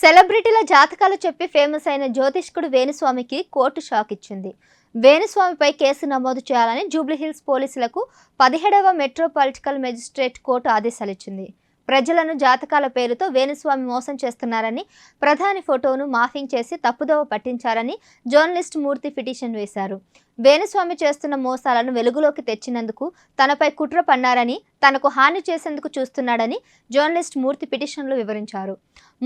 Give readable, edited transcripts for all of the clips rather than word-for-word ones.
సెలబ్రిటీల జాతకాలు చెప్పి ఫేమస్ అయిన జ్యోతిష్కుడు వేణుస్వామికి కోర్టు షాక్ ఇచ్చింది. వేణుస్వామిపై కేసు నమోదు చేయాలని జూబ్లీహిల్స్ పోలీసులకు 17వ మెట్రోపాలిటికల్ మెజిస్ట్రేట్ కోర్టు ఆదేశాలిచ్చింది. ప్రజలను జాతకాల పేరుతో వేణుస్వామి మోసం చేస్తున్నారని, ప్రధాని ఫోటోను మాఫింగ్ చేసి తప్పుదోవ పట్టించారని జర్నలిస్ట్ మూర్తి పిటిషన్ వేశారు. వేణుస్వామి చేస్తున్న మోసాలను వెలుగులోకి తెచ్చినందుకు తనపై కుట్ర పన్నారని, తనకు హాని చేసేందుకు చూస్తున్నాడని జర్నలిస్ట్ మూర్తి పిటిషన్లో వివరించారు.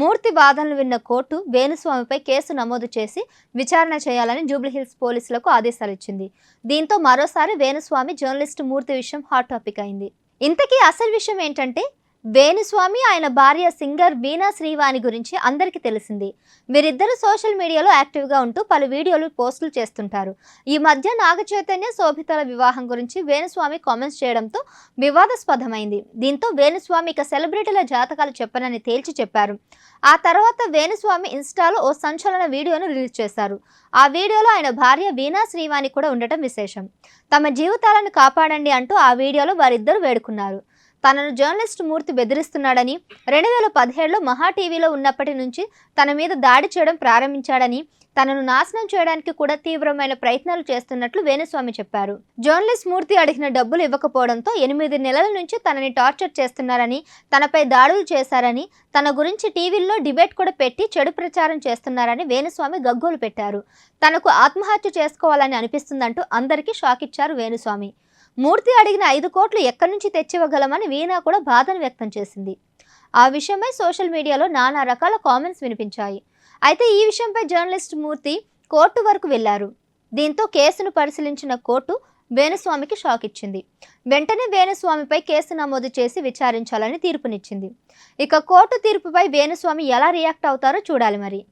మూర్తి వాదనలు విన్న కోర్టు వేణుస్వామిపై కేసు నమోదు చేసి విచారణ చేయాలని జూబ్లీహిల్స్ పోలీసులకు ఆదేశాలిచ్చింది. దీంతో మరోసారి వేణుస్వామి జర్నలిస్ట్ మూర్తి విషయం హాట్ టాపిక్ అయింది. ఇంతకీ అసలు విషయం ఏంటంటే, వేణుస్వామి ఆయన భార్య సింగర్ వీణా శ్రీవాణి గురించి అందరికీ తెలిసింది. వీరిద్దరూ సోషల్ మీడియాలో యాక్టివ్గా ఉంటూ పలు వీడియోలు పోస్టులు చేస్తుంటారు. ఈ మధ్య నాగచైతన్య శోభితల వివాహం గురించి వేణుస్వామి కామెంట్స్ చేయడంతో వివాదాస్పదమైంది. దీంతో వేణుస్వామి ఇక సెలబ్రిటీల జాతకాలు చెప్పనని తేల్చి చెప్పారు. ఆ తర్వాత వేణుస్వామి ఇన్స్టాలో ఓ సంచలన వీడియోను రిలీజ్ చేశారు. ఆ వీడియోలో ఆయన భార్య వీణా శ్రీవాణి కూడా ఉండటం విశేషం. తమ జీవితాలను కాపాడండి అంటూ ఆ వీడియోలో వారిద్దరూ వేడుకున్నారు. తనను జర్నలిస్ట్ మూర్తి బెదిరిస్తున్నాడని, 2017లో మహా టీవీలో ఉన్నప్పటి నుంచి తన మీద దాడి చేయడం ప్రారంభించాడని, తనను నాశనం చేయడానికి కూడా తీవ్రమైన ప్రయత్నాలు చేస్తున్నట్లు వేణుస్వామి చెప్పారు. జర్నలిస్ట్ మూర్తి అడిగిన డబ్బులు ఇవ్వకపోవడంతో 8 నెలల నుంచి తనని టార్చర్ చేస్తున్నారని, తనపై దాడులు చేశారని, తన గురించి టీవీల్లో డిబేట్ కూడా పెట్టి చెడు ప్రచారం చేస్తున్నారని వేణుస్వామి గగ్గోలు పెట్టారు. తనకు ఆత్మహత్య చేసుకోవాలని అనిపిస్తుందంటూ అందరికీ షాక్ ఇచ్చారు వేణుస్వామి. మూర్తి అడిగిన 5 కోట్లు ఎక్కడి నుంచి తెచ్చివ్వగలమని వీణా కూడా బాధను వ్యక్తం చేసింది. ఆ విషయమై సోషల్ మీడియాలో నానా రకాల కామెంట్స్ వినిపించాయి. అయితే ఈ విషయంపై జర్నలిస్ట్ మూర్తి కోర్టు వరకు వెళ్లారు. దీంతో కేసును పరిశీలించిన కోర్టు వేణుస్వామికి షాక్ ఇచ్చింది. వెంటనే వేణుస్వామిపై కేసు నమోదు చేసి విచారించాలని తీర్పునిచ్చింది. ఇక కోర్టు తీర్పుపై వేణుస్వామి ఎలా రియాక్ట్ అవుతారో చూడాలి మరి.